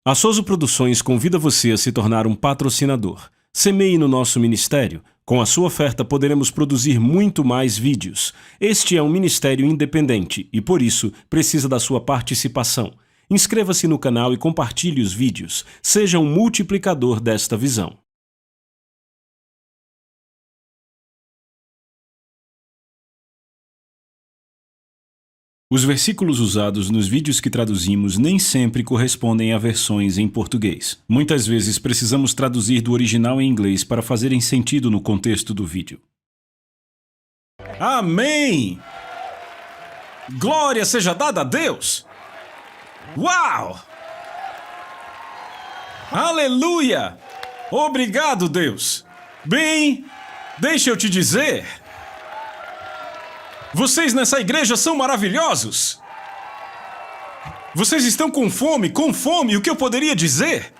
A Souza Produções convida você a se tornar um patrocinador. Semeie no nosso ministério. Com a sua oferta poderemos produzir muito mais vídeos. Este é um ministério independente e, por isso, precisa da sua participação. Inscreva-se no canal e compartilhe os vídeos. Seja um multiplicador desta visão. Os versículos usados nos vídeos que traduzimos nem sempre correspondem a versões em português. Muitas vezes precisamos traduzir do original em inglês para fazerem sentido no contexto do vídeo. Amém! Glória seja dada a Deus! Uau! Aleluia! Obrigado, Deus! Bem, deixa eu te dizer... Vocês nessa igreja são maravilhosos! Vocês estão com fome, o que eu poderia dizer?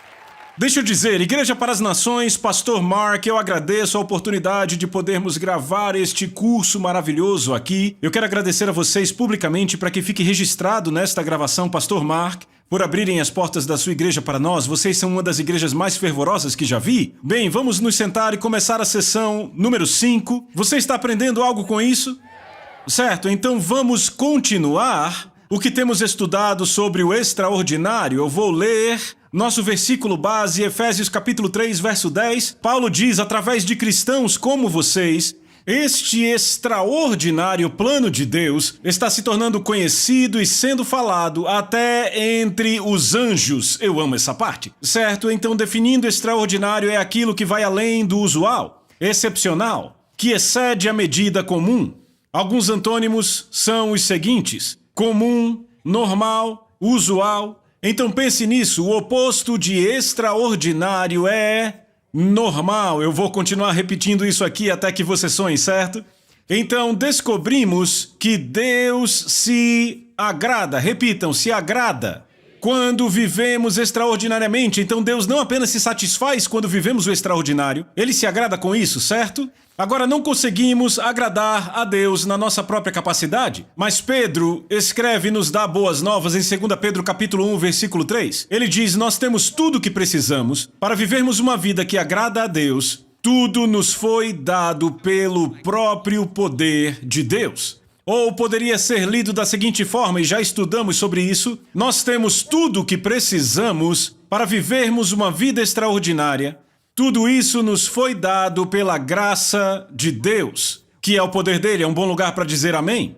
Deixa eu dizer, Igreja para as Nações, Pastor Mark, eu agradeço a oportunidade de podermos gravar este curso maravilhoso aqui. Eu quero agradecer a vocês publicamente para que fique registrado nesta gravação, Pastor Mark, por abrirem as portas da sua igreja para nós. Vocês são uma das igrejas mais fervorosas que já vi. Bem, vamos nos sentar e começar a sessão número 5. Você está aprendendo algo com isso? Certo, então vamos continuar o que temos estudado sobre o extraordinário. Eu vou ler nosso versículo base, Efésios capítulo 3, verso 10. Paulo diz, através de cristãos como vocês, este extraordinário plano de Deus está se tornando conhecido e sendo falado até entre os anjos. Eu amo essa parte. Certo, então definindo extraordinário é aquilo que vai além do usual, excepcional, que excede a medida comum. Alguns antônimos são os seguintes: comum, normal, usual. Então pense nisso, o oposto de extraordinário é normal. Eu vou continuar repetindo isso aqui até que você sonhe, certo? Então descobrimos que Deus se agrada. Repitam, se agrada. Quando vivemos extraordinariamente, então Deus não apenas se satisfaz quando vivemos o extraordinário, Ele se agrada com isso, certo? Agora, não conseguimos agradar a Deus na nossa própria capacidade, mas Pedro escreve e nos dá boas novas em 2 Pedro capítulo 1, versículo 3. Ele diz, nós temos tudo o que precisamos para vivermos uma vida que agrada a Deus. Tudo nos foi dado pelo próprio poder de Deus. Ou poderia ser lido da seguinte forma, e já estudamos sobre isso, nós temos tudo o que precisamos para vivermos uma vida extraordinária. Tudo isso nos foi dado pela graça de Deus, que é o poder dele. É um bom lugar para dizer amém?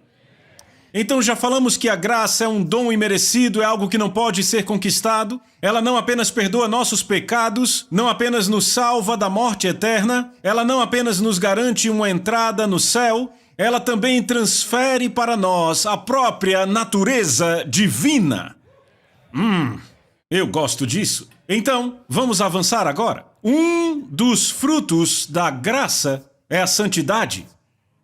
Então já falamos que a graça é um dom imerecido, é algo que não pode ser conquistado. Ela não apenas perdoa nossos pecados, não apenas nos salva da morte eterna, ela não apenas nos garante uma entrada no céu, ela também transfere para nós a própria natureza divina. Eu gosto disso. Então, vamos avançar agora. Um dos frutos da graça é a santidade.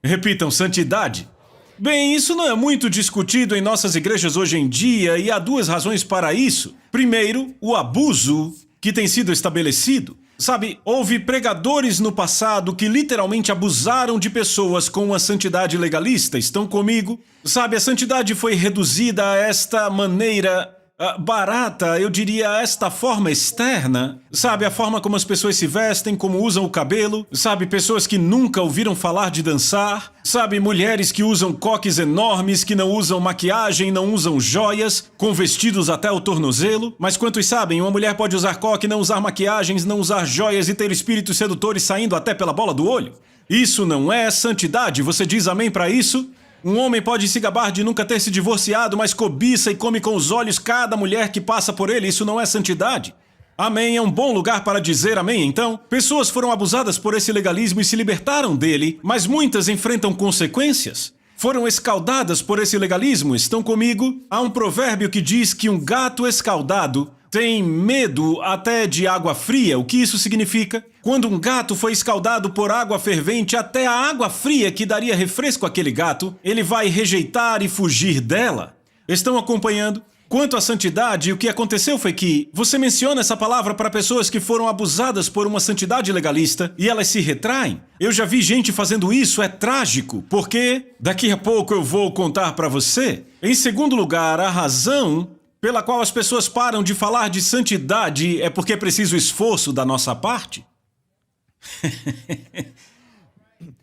Repitam, santidade. Bem, isso não é muito discutido em nossas igrejas hoje em dia e há duas razões para isso. Primeiro, o abuso que tem sido estabelecido. Sabe, houve pregadores no passado que literalmente abusaram de pessoas com uma santidade legalista. Estão comigo? Sabe, a santidade foi reduzida a esta maneira barata, eu diria, a esta forma externa. Sabe, a forma como as pessoas se vestem, como usam o cabelo. Sabe, pessoas que nunca ouviram falar de dançar. Sabe, mulheres que usam coques enormes, que não usam maquiagem, não usam joias, com vestidos até o tornozelo. Mas quantos sabem, uma mulher pode usar coque, não usar maquiagens, não usar joias e ter espíritos sedutores saindo até pela bola do olho? Isso não é santidade. Você diz amém para isso? Um homem pode se gabar de nunca ter se divorciado, mas cobiça e come com os olhos cada mulher que passa por ele. Isso não é santidade. Amém é um bom lugar para dizer amém, então. Pessoas foram abusadas por esse legalismo e se libertaram dele, mas muitas enfrentam consequências. Foram escaldadas por esse legalismo. Estão comigo? Há um provérbio que diz que um gato escaldado tem medo até de água fria. O que isso significa? Quando um gato foi escaldado por água fervente, até a água fria que daria refresco àquele gato, ele vai rejeitar e fugir dela. Estão acompanhando? Quanto à santidade, o que aconteceu foi que você menciona essa palavra para pessoas que foram abusadas por uma santidade legalista e elas se retraem. Eu já vi gente fazendo isso, é trágico, porque daqui a pouco eu vou contar para você. Em segundo lugar, a razão pela qual as pessoas param de falar de santidade é porque é preciso esforço da nossa parte?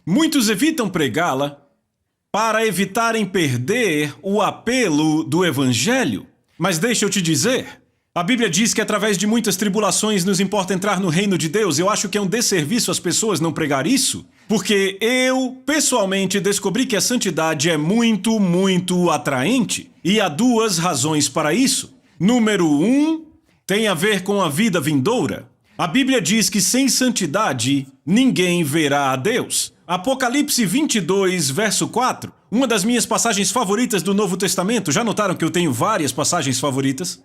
Muitos evitam pregá-la para evitarem perder o apelo do Evangelho. Mas deixa eu te dizer, a Bíblia diz que através de muitas tribulações nos importa entrar no reino de Deus. Eu acho que é um desserviço às pessoas não pregar isso, porque eu, pessoalmente, descobri que a santidade é muito, muito atraente. E há duas razões para isso. Número 1, tem a ver com a vida vindoura. A Bíblia diz que sem santidade ninguém verá a Deus. Apocalipse 22, verso 4, uma das minhas passagens favoritas do Novo Testamento. Já notaram que eu tenho várias passagens favoritas?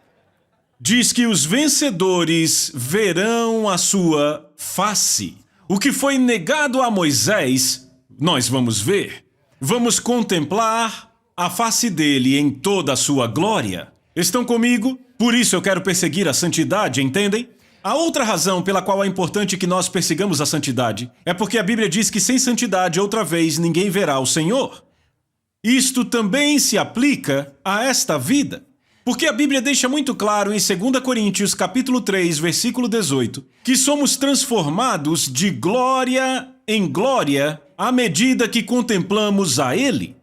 Diz que os vencedores verão a sua face. O que foi negado a Moisés, nós vamos ver. Vamos contemplar a face dele em toda a sua glória. Estão comigo? Por isso eu quero perseguir a santidade, entendem? A outra razão pela qual é importante que nós persigamos a santidade é porque a Bíblia diz que sem santidade, outra vez, ninguém verá o Senhor. Isto também se aplica a esta vida. Porque a Bíblia deixa muito claro em 2 Coríntios capítulo 3, versículo 18, que somos transformados de glória em glória à medida que contemplamos a Ele.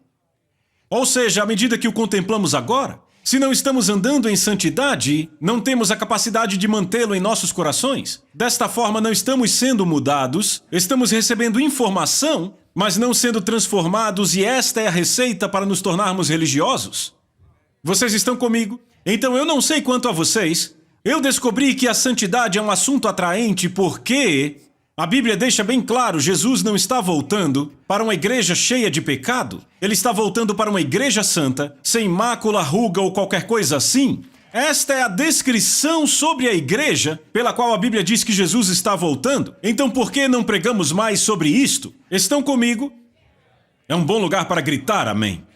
Ou seja, à medida que o contemplamos agora, se não estamos andando em santidade, não temos a capacidade de mantê-lo em nossos corações. Desta forma, não estamos sendo mudados, estamos recebendo informação, mas não sendo transformados, e esta é a receita para nos tornarmos religiosos. Vocês estão comigo? Então eu não sei quanto a vocês. Eu descobri que a santidade é um assunto atraente porque a Bíblia deixa bem claro, Jesus não está voltando para uma igreja cheia de pecado. Ele está voltando para uma igreja santa, sem mácula, ruga ou qualquer coisa assim. Esta é a descrição sobre a igreja pela qual a Bíblia diz que Jesus está voltando. Então por que não pregamos mais sobre isto? Estão comigo? É um bom lugar para gritar amém.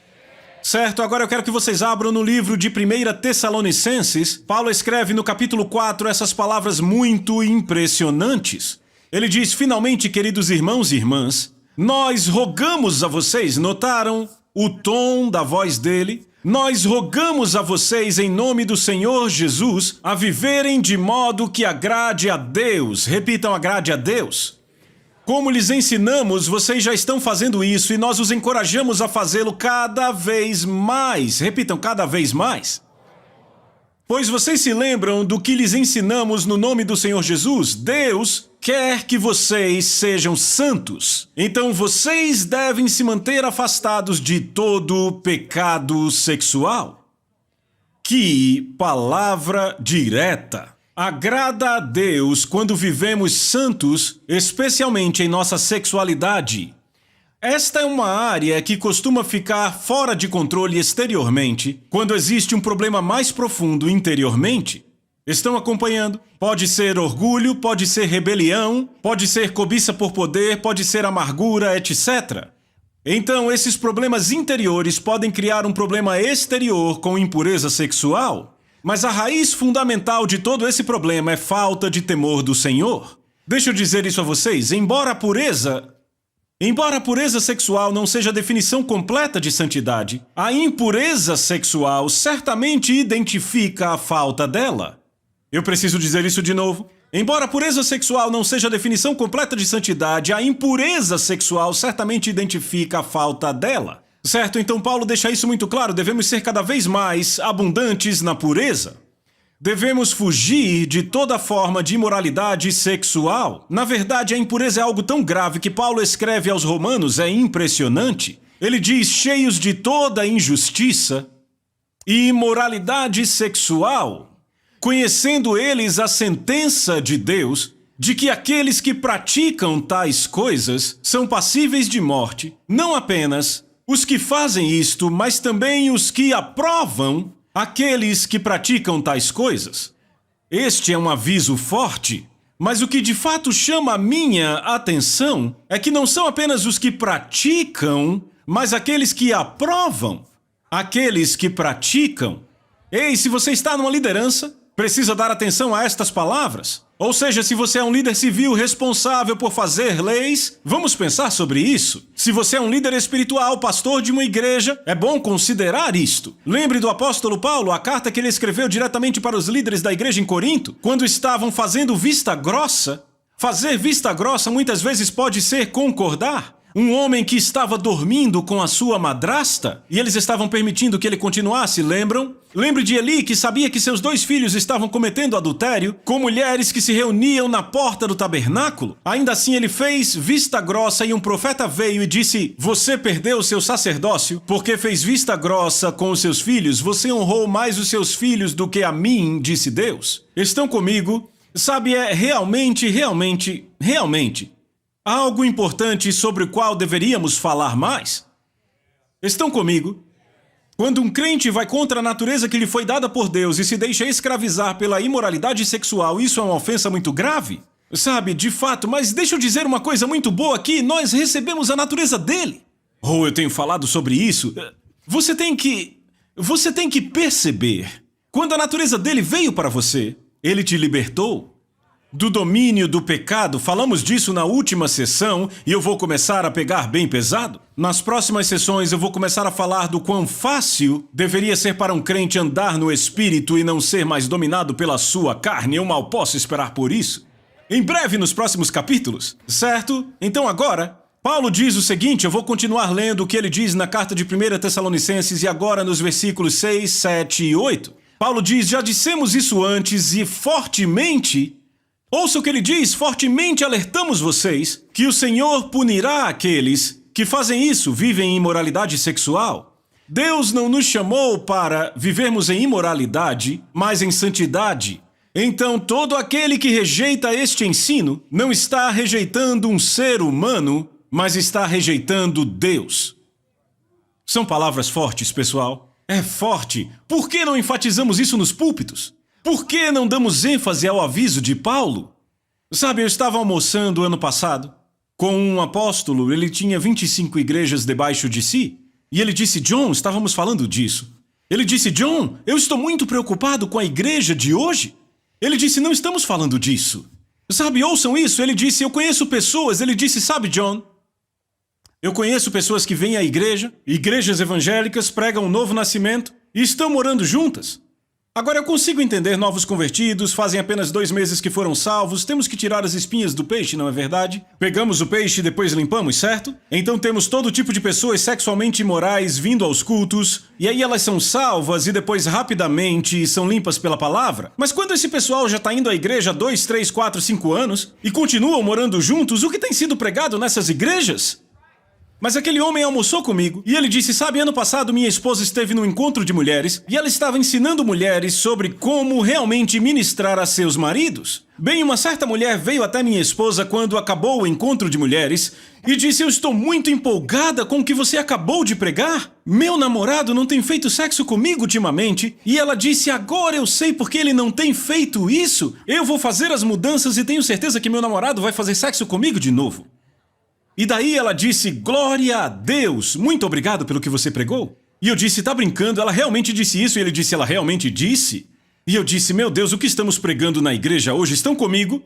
Certo, agora eu quero que vocês abram no livro de 1 Tessalonicenses. Paulo escreve no capítulo 4 essas palavras muito impressionantes. Ele diz, finalmente, queridos irmãos e irmãs, nós rogamos a vocês, notaram o tom da voz dele? Nós rogamos a vocês, em nome do Senhor Jesus, a viverem de modo que agrade a Deus. Repitam, agrade a Deus. Como lhes ensinamos, vocês já estão fazendo isso e nós os encorajamos a fazê-lo cada vez mais. Repitam, cada vez mais. Pois vocês se lembram do que lhes ensinamos no nome do Senhor Jesus? Deus quer que vocês sejam santos. Então vocês devem se manter afastados de todo pecado sexual. Que palavra direta! Agrada a Deus quando vivemos santos, especialmente em nossa sexualidade. Esta é uma área que costuma ficar fora de controle exteriormente, quando existe um problema mais profundo interiormente. Estão acompanhando? Pode ser orgulho, pode ser rebelião, pode ser cobiça por poder, pode ser amargura, etc. Então, esses problemas interiores podem criar um problema exterior com impureza sexual. Mas a raiz fundamental de todo esse problema é falta de temor do Senhor. Deixa eu dizer isso a vocês, embora a pureza sexual não seja a definição completa de santidade, a impureza sexual certamente identifica a falta dela. Eu preciso dizer isso de novo. Embora a pureza sexual não seja a definição completa de santidade, a impureza sexual certamente identifica a falta dela. Certo? Então Paulo deixa isso muito claro, devemos ser cada vez mais abundantes na pureza. Devemos fugir de toda forma de imoralidade sexual. Na verdade, a impureza é algo tão grave que Paulo escreve aos Romanos, é impressionante. Ele diz, cheios de toda injustiça e imoralidade sexual, conhecendo eles a sentença de Deus, de que aqueles que praticam tais coisas são passíveis de morte, não apenas os que fazem isto, mas também os que aprovam aqueles que praticam tais coisas. Este é um aviso forte, mas o que de fato chama a minha atenção é que não são apenas os que praticam, mas aqueles que aprovam, aqueles que praticam. Ei, se você está numa liderança, precisa dar atenção a estas palavras. Ou seja, se você é um líder civil responsável por fazer leis, vamos pensar sobre isso. Se você é um líder espiritual, pastor de uma igreja, é bom considerar isto. Lembre do apóstolo Paulo, a carta que ele escreveu diretamente para os líderes da igreja em Corinto, quando estavam fazendo vista grossa. Fazer vista grossa muitas vezes pode ser concordar. Um homem que estava dormindo com a sua madrasta e eles estavam permitindo que ele continuasse, lembram? Lembre de Eli, que sabia que seus 2 filhos estavam cometendo adultério com mulheres que se reuniam na porta do tabernáculo. Ainda assim ele fez vista grossa e um profeta veio e disse: você perdeu o seu sacerdócio porque fez vista grossa com os seus filhos. Você honrou mais os seus filhos do que a mim, disse Deus. Estão comigo? Sabe, é realmente algo importante sobre o qual deveríamos falar mais? Estão comigo? Quando um crente vai contra a natureza que lhe foi dada por Deus e se deixa escravizar pela imoralidade sexual, isso é uma ofensa muito grave? Sabe, de fato, mas deixa eu dizer uma coisa muito boa aqui, nós recebemos a natureza dele. Oh, eu tenho falado sobre isso. Você tem que perceber. Quando a natureza dele veio para você, ele te libertou do domínio do pecado. Falamos disso na última sessão e eu vou começar a pegar bem pesado. Nas próximas sessões eu vou começar a falar do quão fácil deveria ser para um crente andar no Espírito e não ser mais dominado pela sua carne. Eu mal posso esperar por isso. Em breve nos próximos capítulos, certo? Então agora, Paulo diz o seguinte, eu vou continuar lendo o que ele diz na carta de 1 Tessalonicenses e agora nos versículos 6, 7 e 8. Paulo diz, já dissemos isso antes e fortemente... Ouça o que ele diz, fortemente alertamos vocês que o Senhor punirá aqueles que fazem isso, vivem em imoralidade sexual. Deus não nos chamou para vivermos em imoralidade, mas em santidade. Então, todo aquele que rejeita este ensino não está rejeitando um ser humano, mas está rejeitando Deus. São palavras fortes, pessoal. É forte. Por que não enfatizamos isso nos púlpitos? Por que não damos ênfase ao aviso de Paulo? Sabe, eu estava almoçando ano passado com um apóstolo, ele tinha 25 igrejas debaixo de si, e ele disse, John, estávamos falando disso. Ele disse, John, eu estou muito preocupado com a igreja de hoje. Ele disse, não estamos falando disso. Sabe, ouçam isso, ele disse, eu conheço pessoas, ele disse, sabe, John, eu conheço pessoas que vêm à igreja, igrejas evangélicas, pregam um novo nascimento e estão morando juntas. Agora eu consigo entender novos convertidos, fazem apenas 2 meses que foram salvos, temos que tirar as espinhas do peixe, não é verdade? Pegamos o peixe e depois limpamos, certo? Então temos todo tipo de pessoas sexualmente imorais vindo aos cultos, e aí elas são salvas e depois rapidamente são limpas pela palavra. Mas quando esse pessoal já está indo à igreja há 2, 3, 4, 5 anos e continuam morando juntos, o que tem sido pregado nessas igrejas? Mas aquele homem almoçou comigo e ele disse, sabe, ano passado minha esposa esteve num encontro de mulheres e ela estava ensinando mulheres sobre como realmente ministrar a seus maridos. Bem, uma certa mulher veio até minha esposa quando acabou o encontro de mulheres e disse, eu estou muito empolgada com o que você acabou de pregar. Meu namorado não tem feito sexo comigo ultimamente. E ela disse, agora eu sei porque ele não tem feito isso. Eu vou fazer as mudanças e tenho certeza que meu namorado vai fazer sexo comigo de novo. E daí ela disse, glória a Deus, muito obrigado pelo que você pregou. E eu disse, tá brincando, ela realmente disse isso? E ele disse, ela realmente disse? E eu disse, meu Deus, o que estamos pregando na igreja hoje? Estão comigo?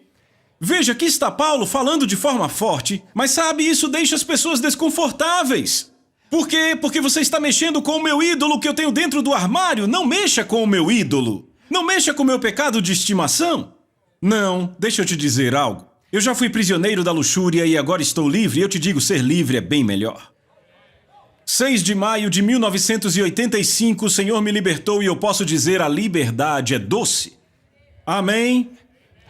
Veja, aqui está Paulo falando de forma forte, mas sabe, isso deixa as pessoas desconfortáveis. Por quê? Porque você está mexendo com o meu ídolo que eu tenho dentro do armário. Não mexa com o meu ídolo. Não mexa com o meu pecado de estimação. Não, deixa eu te dizer algo. Eu já fui prisioneiro da luxúria e agora estou livre, e eu te digo, ser livre é bem melhor. 6 de maio de 1985, o Senhor me libertou e eu posso dizer, a liberdade é doce. Amém?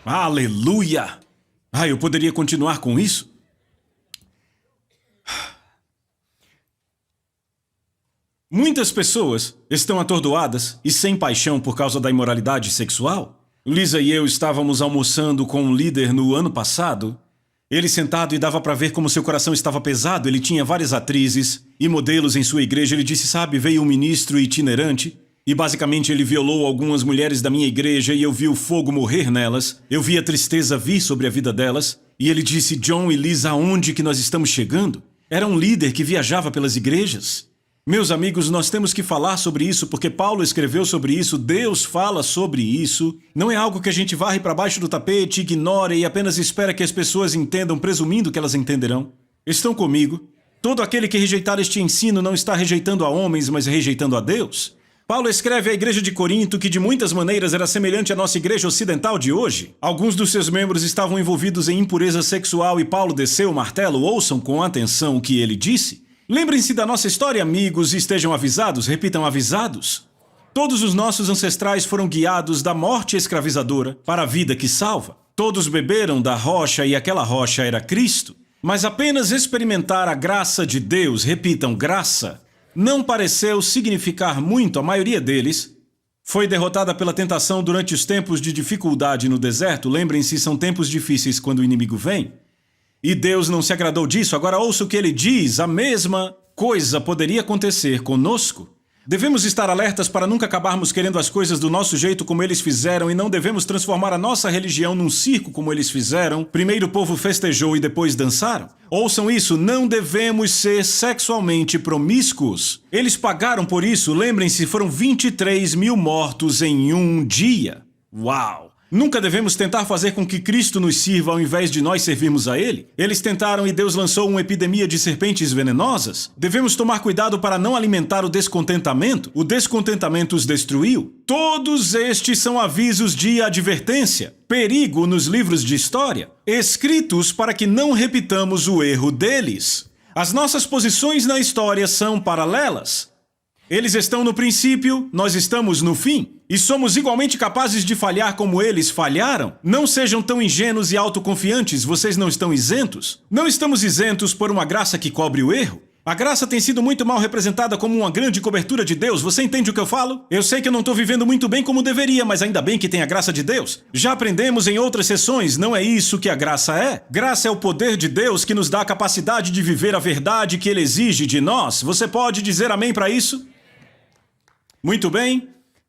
Aleluia! Eu poderia continuar com isso? Muitas pessoas estão atordoadas e sem paixão por causa da imoralidade sexual. Lisa e eu estávamos almoçando com um líder no ano passado. Ele sentado e dava para ver como seu coração estava pesado. Ele tinha várias atrizes e modelos em sua igreja. Ele disse, sabe, veio um ministro itinerante e basicamente ele violou algumas mulheres da minha igreja e eu vi o fogo morrer nelas. Eu vi a tristeza vir sobre a vida delas. E ele disse, John e Lisa, aonde que nós estamos chegando? Era um líder que viajava pelas igrejas. Meus amigos, nós temos que falar sobre isso porque Paulo escreveu sobre isso, Deus fala sobre isso. Não é algo que a gente varre para baixo do tapete, ignora e apenas espera que as pessoas entendam, presumindo que elas entenderão. Estão comigo? Todo aquele que rejeitar este ensino não está rejeitando a homens, mas rejeitando a Deus. Paulo escreve à igreja de Corinto que de muitas maneiras era semelhante à nossa igreja ocidental de hoje. Alguns dos seus membros estavam envolvidos em impureza sexual e Paulo desceu o martelo. Ouçam com atenção o que ele disse. Lembrem-se da nossa história, amigos, e estejam avisados, repitam avisados. Todos os nossos ancestrais foram guiados da morte escravizadora para a vida que salva. Todos beberam da rocha e aquela rocha era Cristo. Mas apenas experimentar a graça de Deus, repitam, graça, não pareceu significar muito. A maioria deles foi derrotada pela tentação durante os tempos de dificuldade no deserto. Lembrem-se, são tempos difíceis quando o inimigo vem. E Deus não se agradou disso. Agora ouça o que ele diz. A mesma coisa poderia acontecer conosco. Devemos estar alertas para nunca acabarmos querendo as coisas do nosso jeito como eles fizeram e não devemos transformar a nossa religião num circo como eles fizeram. Primeiro o povo festejou e depois dançaram. Ouçam isso, não devemos ser sexualmente promíscuos. Eles pagaram por isso, lembrem-se, foram 23 mil mortos em um dia. Uau! Nunca devemos tentar fazer com que Cristo nos sirva ao invés de nós servirmos a Ele. Eles tentaram e Deus lançou uma epidemia de serpentes venenosas. Devemos tomar cuidado para não alimentar o descontentamento. O descontentamento os destruiu. Todos estes são avisos de advertência, perigo nos livros de história, escritos para que não repitamos o erro deles. As nossas posições na história são paralelas. Eles estão no princípio, nós estamos no fim. E somos igualmente capazes de falhar como eles falharam. Não sejam tão ingênuos e autoconfiantes, vocês não estão isentos. Não estamos isentos por uma graça que cobre o erro. A graça tem sido muito mal representada como uma grande cobertura de Deus. Você entende o que eu falo? Eu sei que eu não estou vivendo muito bem como deveria, mas ainda bem que tem a graça de Deus. Já aprendemos em outras sessões, não é isso que a graça é? Graça é o poder de Deus que nos dá a capacidade de viver a verdade que Ele exige de nós. Você pode dizer amém para isso? Muito bem.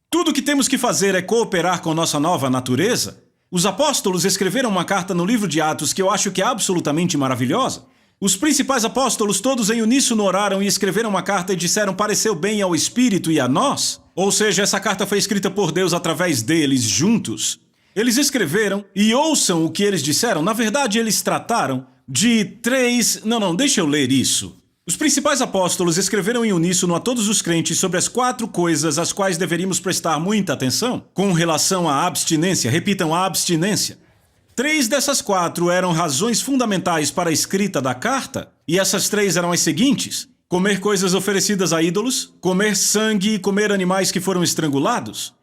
Tudo o que temos que fazer é cooperar com nossa nova natureza. Os apóstolos escreveram uma carta no livro de Atos que eu acho que é absolutamente maravilhosa. Os principais apóstolos todos em uníssono oraram e escreveram uma carta e disseram pareceu bem ao Espírito e a nós. Ou seja, essa carta foi escrita por Deus através deles juntos. Eles escreveram e ouçam o que eles disseram. Na verdade, eles trataram de três... Não, deixa eu ler isso. Os principais apóstolos escreveram em uníssono a todos os crentes sobre as 4 coisas às quais deveríamos prestar muita atenção com relação à abstinência. Repitam, a abstinência. 3 dessas 4 eram razões fundamentais para a escrita da carta, e essas 3 eram as seguintes: comer coisas oferecidas a ídolos, comer sangue e comer animais que foram estrangulados.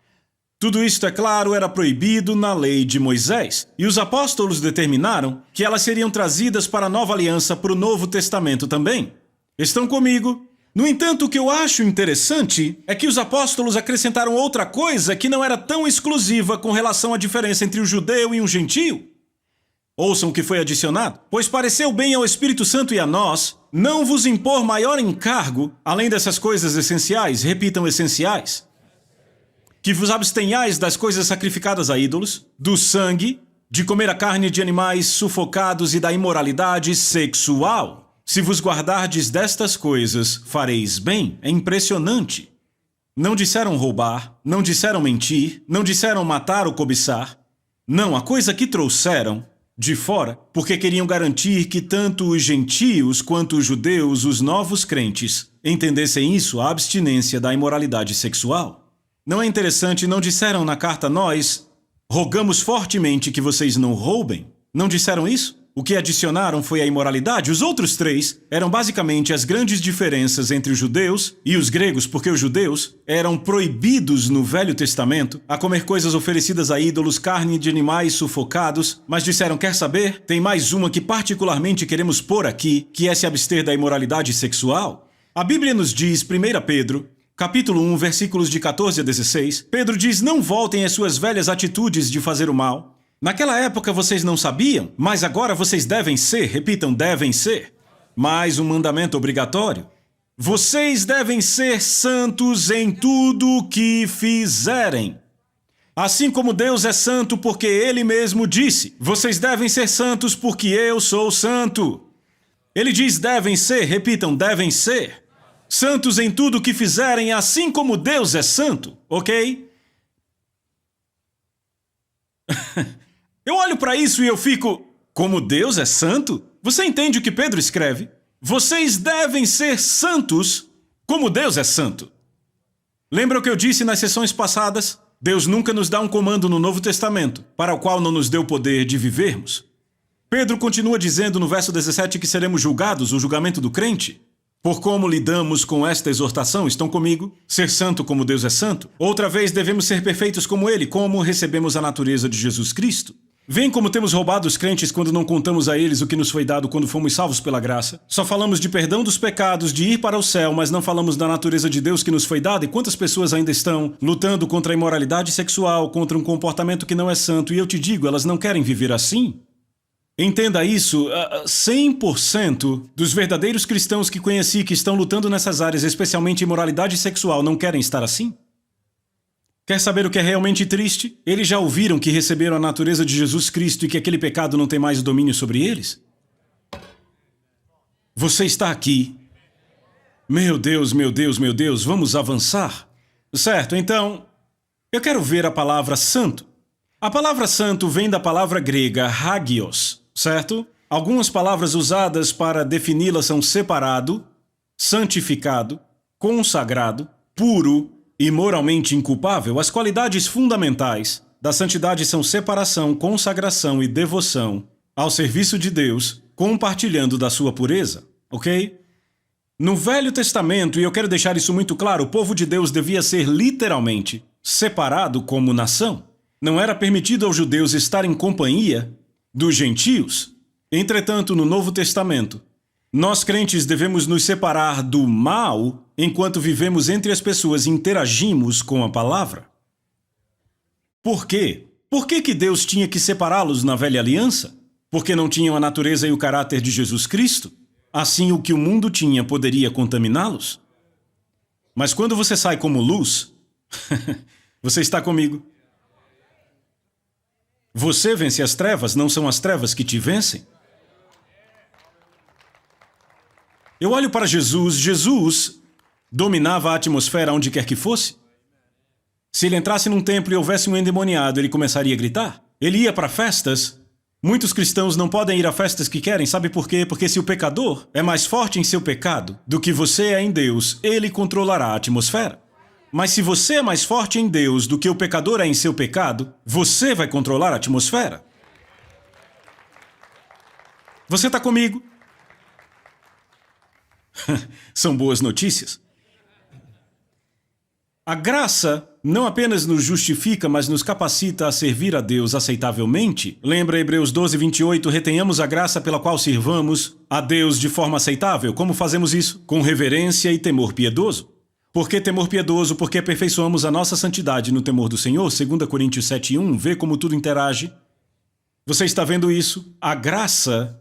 Tudo isto, é claro, era proibido na lei de Moisés, e os apóstolos determinaram que elas seriam trazidas para a nova aliança, para o Novo Testamento também. Estão comigo? No entanto, o que eu acho interessante é que os apóstolos acrescentaram outra coisa que não era tão exclusiva com relação à diferença entre o judeu e um gentio. Ouçam o que foi adicionado. Pois pareceu bem ao Espírito Santo e a nós não vos impor maior encargo, além dessas coisas essenciais, repitam essenciais, que vos abstenhais das coisas sacrificadas a ídolos, do sangue, de comer a carne de animais sufocados e da imoralidade sexual. Se vos guardardes destas coisas, fareis bem. É impressionante. Não disseram roubar, não disseram mentir, não disseram matar ou cobiçar. Não, a coisa que trouxeram de fora, porque queriam garantir que tanto os gentios quanto os judeus, os novos crentes, entendessem isso, a abstinência da imoralidade sexual. Não é interessante, não disseram na carta nós, rogamos fortemente que vocês não roubem? Não disseram isso? O que adicionaram foi a imoralidade. Os outros 3 eram basicamente as grandes diferenças entre os judeus e os gregos, porque os judeus eram proibidos no Velho Testamento a comer coisas oferecidas a ídolos, carne de animais sufocados, mas disseram, quer saber? Tem mais uma que particularmente queremos pôr aqui, que é se abster da imoralidade sexual. A Bíblia nos diz, 1 Pedro, capítulo 1, versículos de 14 a 16, Pedro diz, não voltem às suas velhas atitudes de fazer o mal. Naquela época vocês não sabiam, mas agora vocês devem ser, repitam, devem ser. Mais um mandamento obrigatório. Vocês devem ser santos em tudo o que fizerem. Assim como Deus é santo porque Ele mesmo disse, vocês devem ser santos porque eu sou santo. Ele diz devem ser, repitam, devem ser. Santos em tudo o que fizerem, assim como Deus é santo, ok? Eu olho para isso e eu fico, como Deus é santo? Você entende o que Pedro escreve? Vocês devem ser santos como Deus é santo. Lembra o que eu disse nas sessões passadas? Deus nunca nos dá um comando no Novo Testamento, para o qual não nos deu o poder de vivermos. Pedro continua dizendo no verso 17 que seremos julgados, o julgamento do crente. Por como lidamos com esta exortação, estão comigo? Ser santo como Deus é santo? Outra vez devemos ser perfeitos como Ele, como recebemos a natureza de Jesus Cristo. Vem como temos roubado os crentes quando não contamos a eles o que nos foi dado quando fomos salvos pela graça. Só falamos de perdão dos pecados, de ir para o céu, mas não falamos da natureza de Deus que nos foi dada. E quantas pessoas ainda estão lutando contra a imoralidade sexual, contra um comportamento que não é santo? E eu te digo, elas não querem viver assim. Entenda isso, 100% dos verdadeiros cristãos que conheci que estão lutando nessas áreas, especialmente imoralidade sexual, não querem estar assim. Quer saber o que é realmente triste? Eles já ouviram que receberam a natureza de Jesus Cristo e que aquele pecado não tem mais domínio sobre eles? Você está aqui. Meu Deus, meu Deus, meu Deus, vamos avançar? Certo, então, eu quero ver a palavra santo. A palavra santo vem da palavra grega hagios, certo? Algumas palavras usadas para defini-la são separado, santificado, consagrado, puro e moralmente inculpável. As qualidades fundamentais da santidade são separação, consagração e devoção ao serviço de Deus, compartilhando da sua pureza, ok? No Velho Testamento, e eu quero deixar isso muito claro, o povo de Deus devia ser literalmente separado como nação. Não era permitido aos judeus estar em companhia dos gentios. Entretanto, no Novo Testamento, nós crentes devemos nos separar do mal enquanto vivemos entre as pessoas e interagimos com a palavra. Por quê? Por que Deus tinha que separá-los na velha aliança? Porque não tinham a natureza e o caráter de Jesus Cristo? Assim, o que o mundo tinha poderia contaminá-los? Mas quando você sai como luz, você está comigo. Você vence as trevas, não são as trevas que te vencem. Eu olho para Jesus. Jesus dominava a atmosfera onde quer que fosse. Se ele entrasse num templo e houvesse um endemoniado, ele começaria a gritar. Ele ia para festas. Muitos cristãos não podem ir a festas que querem, sabe por quê? Porque se o pecador é mais forte em seu pecado do que você é em Deus, ele controlará a atmosfera. Mas se você é mais forte em Deus do que o pecador é em seu pecado, você vai controlar a atmosfera. Você está comigo? São boas notícias. A graça não apenas nos justifica, mas nos capacita a servir a Deus aceitavelmente. Lembra Hebreus 12, 28, retenhamos a graça pela qual sirvamos a Deus de forma aceitável. Como fazemos isso? Com reverência e temor piedoso. Por que temor piedoso? Porque aperfeiçoamos a nossa santidade no temor do Senhor. 2 Coríntios 7, 1, vê como tudo interage. Você está vendo isso? A graça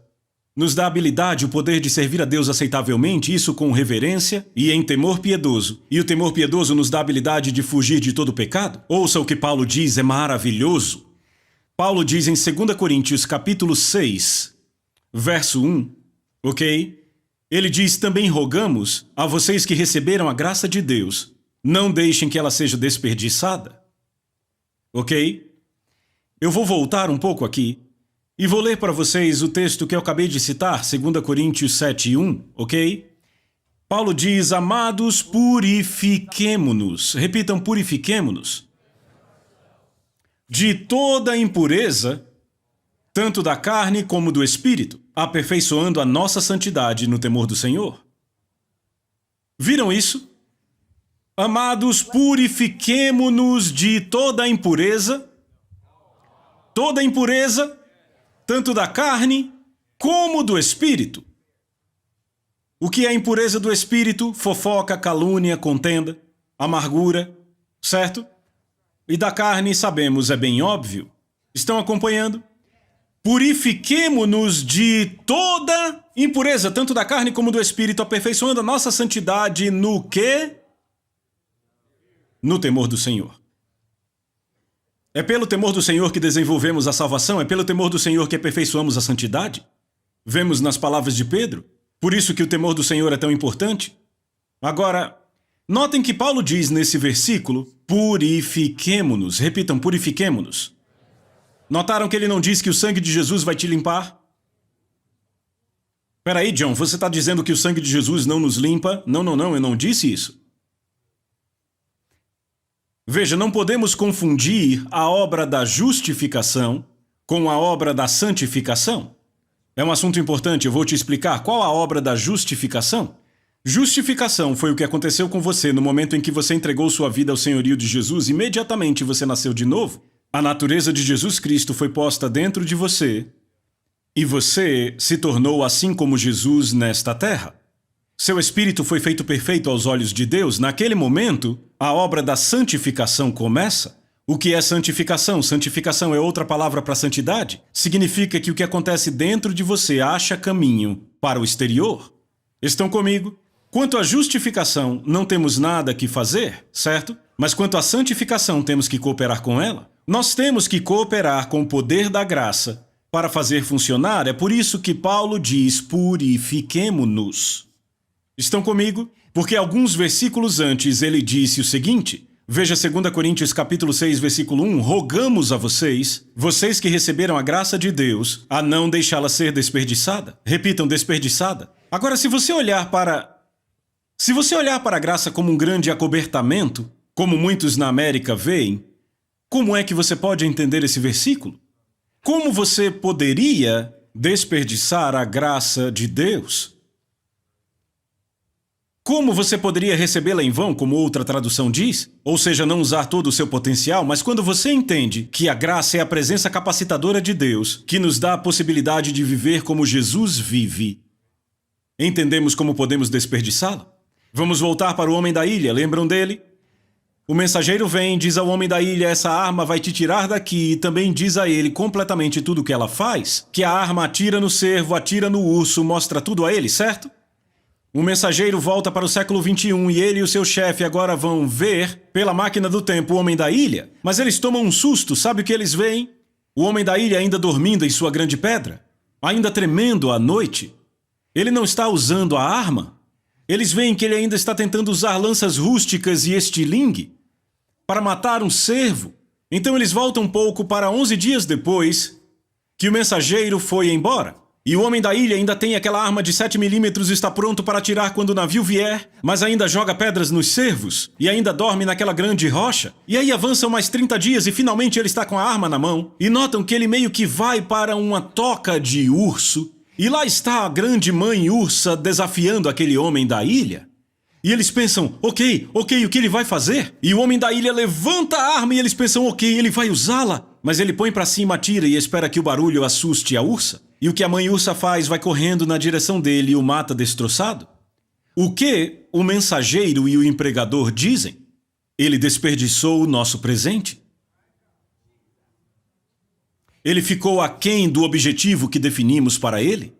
nos dá a habilidade, o poder de servir a Deus aceitavelmente, isso com reverência e em temor piedoso. E o temor piedoso nos dá a habilidade de fugir de todo pecado. Ouça o que Paulo diz, é maravilhoso. Paulo diz em 2 Coríntios capítulo 6, verso 1, ok? Ele diz, também rogamos a vocês que receberam a graça de Deus, não deixem que ela seja desperdiçada. Ok? Eu vou voltar um pouco aqui e vou ler para vocês o texto que eu acabei de citar, 2 Coríntios 7, 1, ok? Paulo diz, amados, purifiquemo-nos. Repitam, purifiquemo-nos. De toda impureza, tanto da carne como do espírito, aperfeiçoando a nossa santidade no temor do Senhor. Viram isso? Amados, purifiquemo-nos de toda impureza, tanto da carne como do espírito. O que é a impureza do espírito? Fofoca, calúnia, contenda, amargura, certo? E da carne, sabemos, é bem óbvio. Estão acompanhando? Purifiquemo-nos de toda impureza, tanto da carne como do espírito, aperfeiçoando a nossa santidade no quê? No temor do Senhor. É pelo temor do Senhor que desenvolvemos a salvação? É pelo temor do Senhor que aperfeiçoamos a santidade? Vemos nas palavras de Pedro. Por isso que o temor do Senhor é tão importante. Agora, notem que Paulo diz nesse versículo, purifiquemo-nos. Repitam, purifiquemo-nos. Notaram que ele não diz que o sangue de Jesus vai te limpar? Peraí, John, você está dizendo que o sangue de Jesus não nos limpa? Não, eu não disse isso. Veja, não podemos confundir a obra da justificação com a obra da santificação. É um assunto importante, eu vou te explicar qual a obra da justificação. Justificação foi o que aconteceu com você no momento em que você entregou sua vida ao senhorio de Jesus, imediatamente você nasceu de novo. A natureza de Jesus Cristo foi posta dentro de você e você se tornou assim como Jesus nesta terra. Seu espírito foi feito perfeito aos olhos de Deus. Naquele momento, a obra da santificação começa. O que é santificação? Santificação é outra palavra para santidade. Significa que o que acontece dentro de você acha caminho para o exterior. Estão comigo? Quanto à justificação, não temos nada que fazer, certo? Mas quanto à santificação, temos que cooperar com ela. Nós temos que cooperar com o poder da graça para fazer funcionar. É por isso que Paulo diz, purifiquemo-nos. Estão comigo? Porque alguns versículos antes ele disse o seguinte, veja 2 Coríntios capítulo 6, versículo 1, rogamos a vocês, vocês que receberam a graça de Deus, a não deixá-la ser desperdiçada. Repitam, desperdiçada. Agora, se você olhar para a graça como um grande acobertamento, como muitos na América veem, como é que você pode entender esse versículo? Como você poderia desperdiçar a graça de Deus? Como você poderia recebê-la em vão, como outra tradução diz? Ou seja, não usar todo o seu potencial, mas quando você entende que a graça é a presença capacitadora de Deus, que nos dá a possibilidade de viver como Jesus vive, entendemos como podemos desperdiçá-la? Vamos voltar para o homem da ilha, lembram dele? O mensageiro vem, diz ao homem da ilha, essa arma vai te tirar daqui, e também diz a ele completamente tudo o que ela faz, que a arma atira no cervo, atira no urso, mostra tudo a ele, certo? O mensageiro volta para o século XXI e ele e o seu chefe agora vão ver, pela máquina do tempo, o homem da ilha. Mas eles tomam um susto, sabe o que eles veem? O homem da ilha ainda dormindo em sua grande pedra, ainda tremendo à noite. Ele não está usando a arma. Eles veem que ele ainda está tentando usar lanças rústicas e estilingue para matar um cervo. Então eles voltam um pouco para 11 dias depois que o mensageiro foi embora. E o homem da ilha ainda tem aquela arma de 7 milímetros e está pronto para atirar quando o navio vier, mas ainda joga pedras nos cervos e ainda dorme naquela grande rocha. E aí avançam mais 30 dias e finalmente ele está com a arma na mão e notam que ele meio que vai para uma toca de urso e lá está a grande mãe ursa desafiando aquele homem da ilha. E eles pensam, ok, o que ele vai fazer? E o homem da ilha levanta a arma e eles pensam, ok, ele vai usá-la. Mas ele põe para cima a tira e espera que o barulho assuste a ursa. E o que a mãe ursa faz vai correndo na direção dele e o mata destroçado. O que o mensageiro e o empregador dizem? Ele desperdiçou o nosso presente. Ele ficou aquém do objetivo que definimos para ele.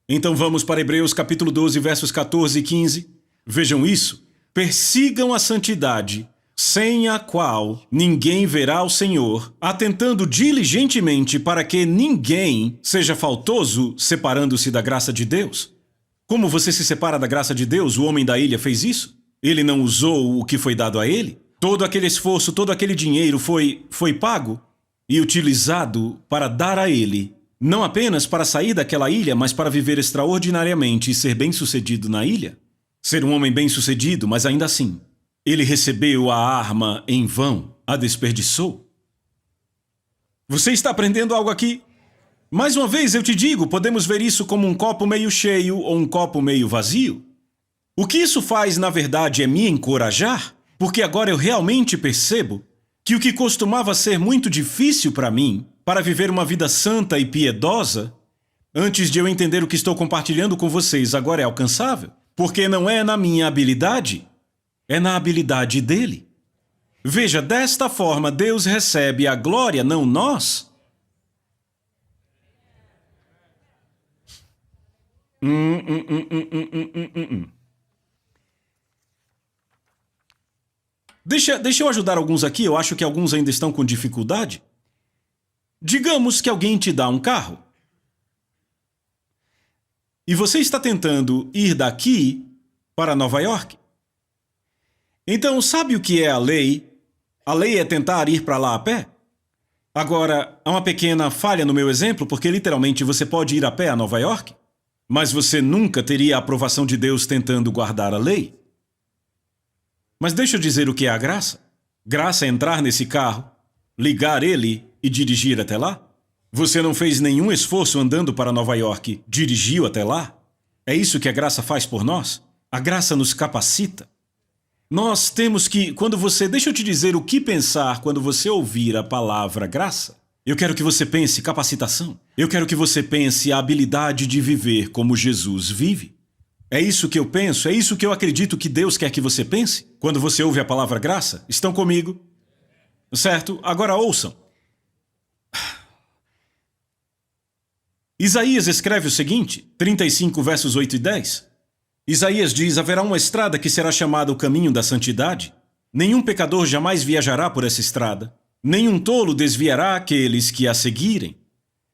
Então vamos para Hebreus capítulo 12, versos 14 e 15. Vejam isso. Persigam a santidade, sem a qual ninguém verá o Senhor, atentando diligentemente para que ninguém seja faltoso, separando-se da graça de Deus. Como você se separa da graça de Deus? O homem da ilha fez isso? Ele não usou o que foi dado a ele? Todo aquele esforço, todo aquele dinheiro foi pago e utilizado para dar a ele, não apenas para sair daquela ilha, mas para viver extraordinariamente e ser bem-sucedido na ilha? Ser um homem bem-sucedido, mas ainda assim, ele recebeu a arma em vão, a desperdiçou. Você está aprendendo algo aqui? Mais uma vez eu te digo, podemos ver isso como um copo meio cheio ou um copo meio vazio. O que isso faz, na verdade, é me encorajar, porque agora eu realmente percebo que o que costumava ser muito difícil para mim, para viver uma vida santa e piedosa, antes de eu entender o que estou compartilhando com vocês, agora é alcançável. Porque não é na minha habilidade, é na habilidade dele. Veja, desta forma Deus recebe a glória, não nós. Deixa eu ajudar alguns aqui, eu acho que alguns ainda estão com dificuldade. Digamos que alguém te dá um carro. E você está tentando ir daqui para Nova York. Então, sabe o que é a lei? A lei é tentar ir para lá a pé. Agora, há uma pequena falha no meu exemplo, porque literalmente você pode ir a pé a Nova York, mas você nunca teria a aprovação de Deus tentando guardar a lei. Mas deixa eu dizer o que é a graça. Graça é entrar nesse carro, ligar ele e dirigir até lá. Você não fez nenhum esforço andando para Nova York, dirigiu até lá. É isso que a graça faz por nós. A graça nos capacita. Nós temos que, deixa eu te dizer o que pensar quando você ouvir a palavra graça. Eu quero que você pense capacitação. Eu quero que você pense a habilidade de viver como Jesus vive. É isso que eu penso, é isso que eu acredito que Deus quer que você pense. Quando você ouve a palavra graça, estão comigo? Certo? Agora ouçam. Isaías escreve o seguinte, 35 versos 8 e 10. Isaías diz, haverá uma estrada que será chamada o caminho da santidade. Nenhum pecador jamais viajará por essa estrada. Nenhum tolo desviará aqueles que a seguirem.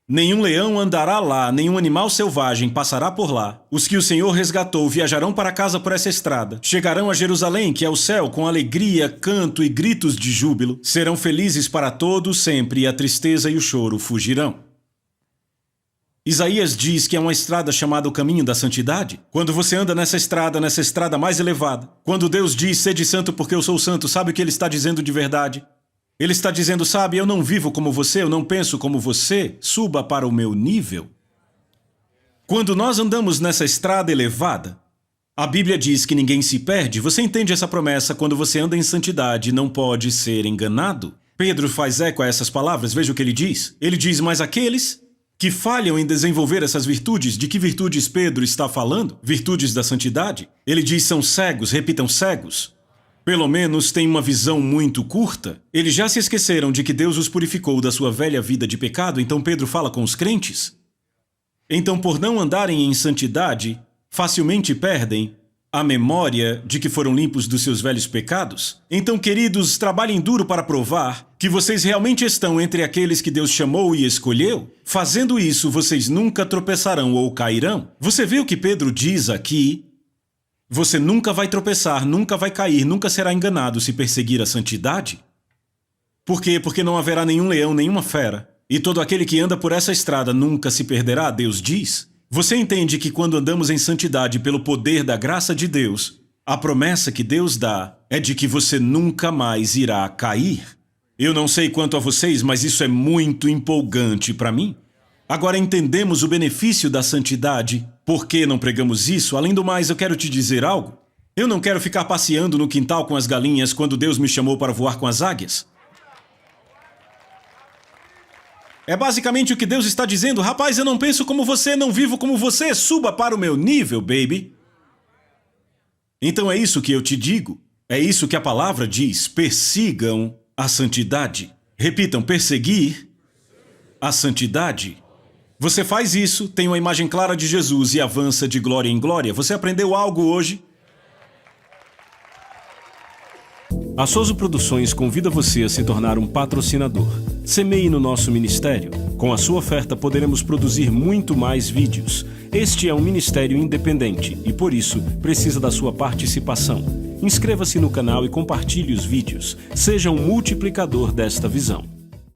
Nenhum leão andará lá, nenhum animal selvagem passará por lá. Os que o Senhor resgatou viajarão para casa por essa estrada. Chegarão a Jerusalém, que é o céu, com alegria, canto e gritos de júbilo. Serão felizes para todos sempre e a tristeza e o choro fugirão. Isaías diz que é uma estrada chamada o caminho da santidade. Quando você anda nessa estrada mais elevada, quando Deus diz, sede santo porque eu sou santo, sabe o que ele está dizendo de verdade? Ele está dizendo, sabe, eu não vivo como você, eu não penso como você, suba para o meu nível. Quando nós andamos nessa estrada elevada, a Bíblia diz que ninguém se perde. Você entende essa promessa? Quando você anda em santidade, não pode ser enganado. Pedro faz eco a essas palavras, veja o que ele diz. Ele diz, mas aqueles que falham em desenvolver essas virtudes, de que virtudes Pedro está falando? Virtudes da santidade? Ele diz, são cegos, repitam, cegos. Pelo menos têm uma visão muito curta. Eles já se esqueceram de que Deus os purificou da sua velha vida de pecado, então Pedro fala com os crentes. Então, por não andarem em santidade, facilmente perdem a memória de que foram limpos dos seus velhos pecados. Então, queridos, trabalhem duro para provar que vocês realmente estão entre aqueles que Deus chamou e escolheu. Fazendo isso, vocês nunca tropeçarão ou cairão. Você vê o que Pedro diz aqui? Você nunca vai tropeçar, nunca vai cair, nunca será enganado se perseguir a santidade. Por quê? Porque não haverá nenhum leão, nenhuma fera. E todo aquele que anda por essa estrada nunca se perderá, Deus diz. Você entende que quando andamos em santidade pelo poder da graça de Deus, a promessa que Deus dá é de que você nunca mais irá cair. Eu não sei quanto a vocês, mas isso é muito empolgante para mim. Agora entendemos o benefício da santidade. Por que não pregamos isso? Além do mais, eu quero te dizer algo. Eu não quero ficar passeando no quintal com as galinhas quando Deus me chamou para voar com as águias. É basicamente o que Deus está dizendo. Rapaz, eu não penso como você, não vivo como você. Suba para o meu nível, baby. Então é isso que eu te digo. É isso que a palavra diz. Persigam a santidade. Repitam, perseguir a santidade. Você faz isso, tem uma imagem clara de Jesus e avança de glória em glória. Você aprendeu algo hoje? A Soso Produções convida você a se tornar um patrocinador. Semeie no nosso ministério. Com a sua oferta poderemos produzir muito mais vídeos. Este é um ministério independente e, por isso, precisa da sua participação. Inscreva-se no canal e compartilhe os vídeos. Seja um multiplicador desta visão.